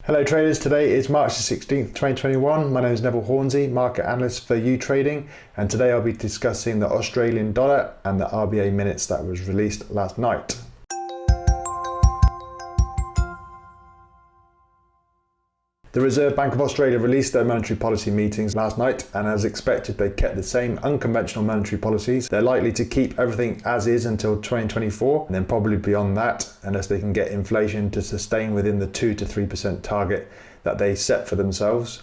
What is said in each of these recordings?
Hello traders, today is March the 16th, 2021. My name is Neville Hornsey, market analyst for YouTrading, and today I'll be discussing the Australian dollar and the RBA minutes that was released last night. The Reserve Bank of Australia released their monetary policy meetings last night, and as expected they kept the same unconventional monetary policies. They're likely to keep everything as is until 2024 and then probably beyond that, unless they can get inflation to sustain within the 2 to 3% target that they set for themselves.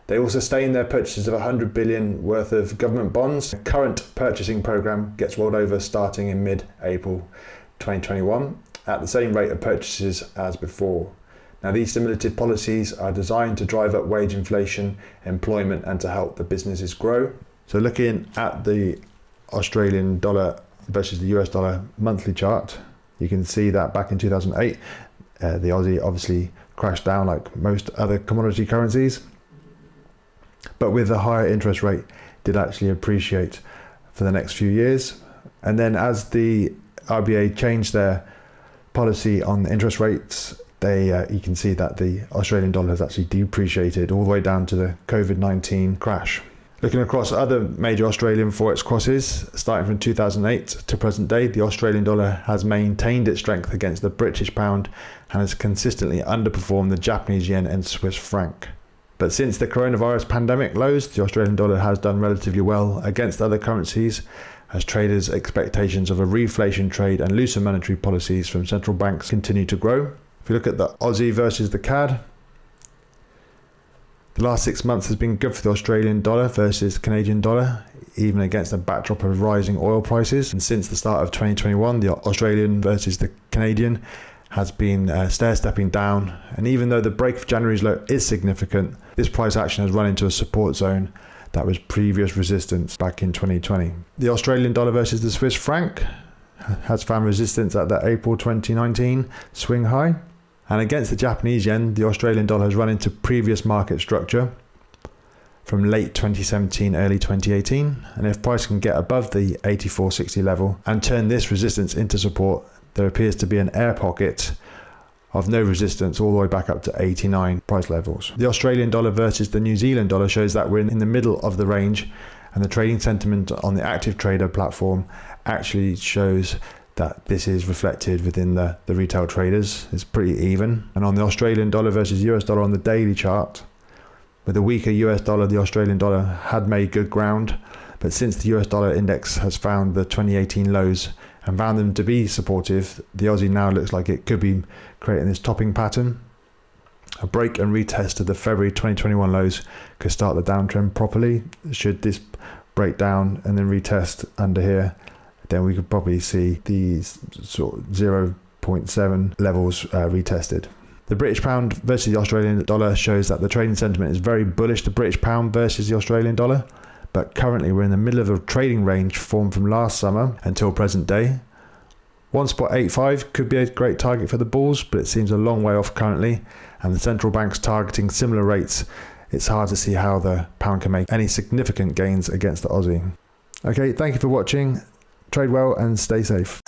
They will sustain their purchases of 100 billion worth of government bonds. The current purchasing program gets rolled over starting in mid-April 2021 at the same rate of purchases as before. Now, these stimulative policies are designed to drive up wage inflation, employment, and to help the businesses grow. So looking at the Australian dollar versus the US dollar monthly chart, you can see that back in 2008, the Aussie obviously crashed down like most other commodity currencies, but with a higher interest rate, did actually appreciate for the next few years. And then as the RBA changed their policy on interest rates, you can see that the Australian dollar has actually depreciated all the way down to the COVID-19 crash. Looking across other major Australian Forex crosses, starting from 2008 to present day, the Australian dollar has maintained its strength against the British pound and has consistently underperformed the Japanese yen and Swiss franc. But since the coronavirus pandemic lows, the Australian dollar has done relatively well against other currencies, as traders' expectations of a reflation trade and looser monetary policies from central banks continue to grow. If you look at the Aussie versus the CAD, the last 6 months has been good for the Australian dollar versus the Canadian dollar, even against a backdrop of rising oil prices. And since the start of 2021, the Australian versus the Canadian has been stair-stepping down. And even though the break of January's low is significant, this price action has run into a support zone that was previous resistance back in 2020. The Australian dollar versus the Swiss franc has found resistance at the April 2019 swing high. And against the Japanese yen, the Australian dollar has run into previous market structure from late 2017, early 2018. And if price can get above the 84.60 level and turn this resistance into support, there appears to be an air pocket of no resistance all the way back up to 89 price levels. The Australian dollar versus the New Zealand dollar shows that we're in the middle of the range, and the trading sentiment on the active trader platform actually shows that this is reflected within the retail traders. It's pretty even. And on the Australian dollar versus US dollar on the daily chart, with a weaker US dollar, the Australian dollar had made good ground, but since the US dollar index has found the 2018 lows and found them to be supportive, the Aussie now looks like it could be creating this topping pattern. A break and retest of the February 2021 lows could start the downtrend properly. Should this break down and then retest under here, then we could probably see these sort of 0.7 levels retested. The British pound versus the Australian dollar shows that the trading sentiment is very bullish, the British pound versus the Australian dollar, but currently we're in the middle of a trading range formed from last summer until present day. 1.85 could be a great target for the bulls, but it seems a long way off currently, and the central banks targeting similar rates. It's hard to see how the pound can make any significant gains against the Aussie. Okay, thank you for watching. Trade well and stay safe.